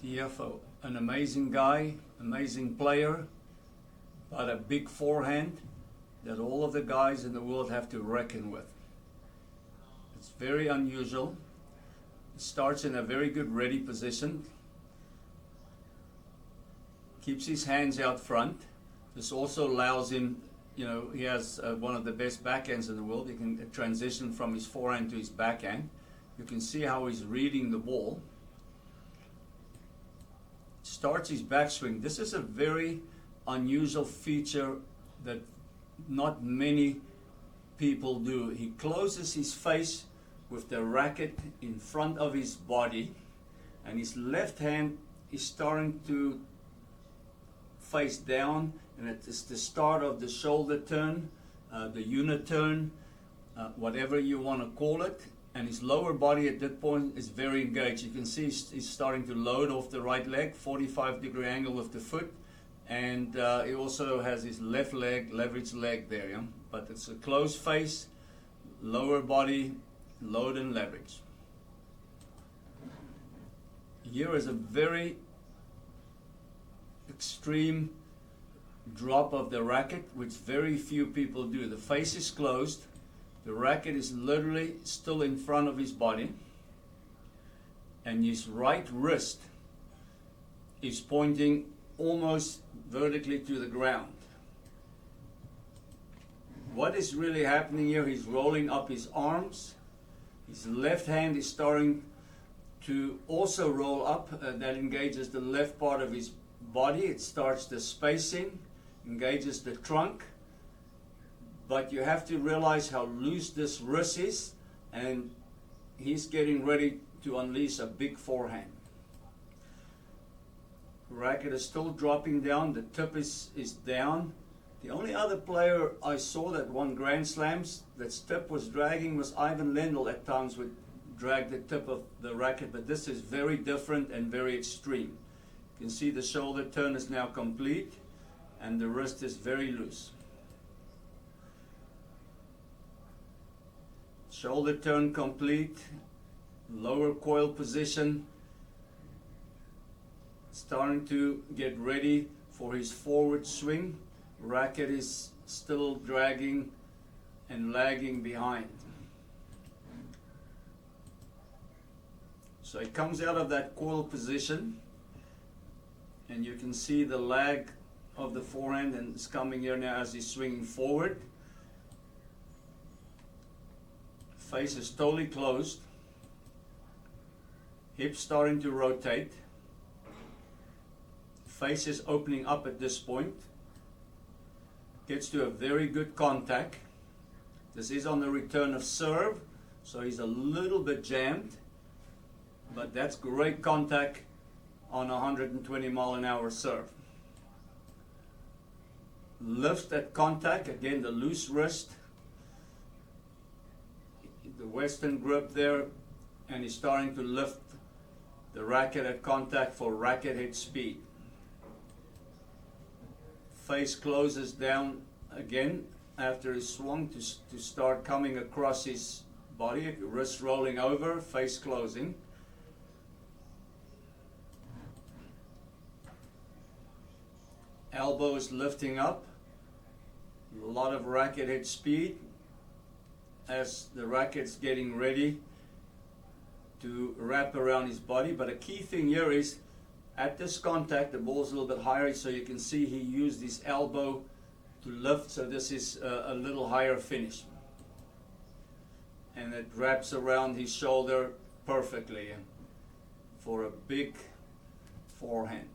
Tiafoe, an amazing guy, amazing player, but a big forehand that all of the guys in the world have to reckon with. It's very unusual. It starts in a very good ready position, keeps his hands out front. This also allows him, he has one of the best backhands in the world. He can transition from his forehand to his backhand. You can see how he's reading the ball. Starts his backswing. This is a very unusual feature that not many people do. He closes his face with the racket in front of his body, and his left hand is starting to face down, and it is the start of the shoulder turn, the unit turn, whatever you want to call it. And his lower body at that point is very engaged. You can see he's starting to load off the right leg, 45-degree angle with the foot, and he also has his left leg, leveraged leg there. Yeah? But it's a closed face, lower body, load and leverage. Here is a very extreme drop of the racket, which very few people do. The face is closed. The racket is literally still in front of his body, and his right wrist is pointing almost vertically to the ground. What is really happening here? He's rolling up his arms. His left hand is starting to also roll up. That engages the left part of his body. It starts the spacing, engages the trunk. But you have to realize how loose this wrist is, and he's getting ready to unleash a big forehand. The racket is still dropping down, the tip is down. The only other player I saw that won Grand Slams that tip was dragging was Ivan Lendl. At times would drag the tip of the racket, but this is very different and very extreme. You can see the shoulder turn is now complete, and the wrist is very loose. Shoulder turn complete, lower coil position, starting to get ready for his forward swing. Racket is still dragging and lagging behind. So he comes out of that coil position, and you can see the lag of the forehand, and it's coming here now as he's swinging forward. Face is totally closed, hips starting to rotate, face is opening up at this point, gets to a very good contact. This is on the return of serve, so he's a little bit jammed, but that's great contact on 120-mile-an-hour serve. Lifts at contact, again the loose wrist, the western grip there, and he's starting to lift the racket at contact for racket head speed. Face closes down again after he swung to start coming across his body, wrist rolling over, face closing. Elbow is lifting up, a lot of racket head speed as the racket's getting ready to wrap around his body. But a key thing here is at this contact, the ball's a little bit higher, so you can see he used his elbow to lift, so this is a little higher finish. And it wraps around his shoulder perfectly for a big forehand.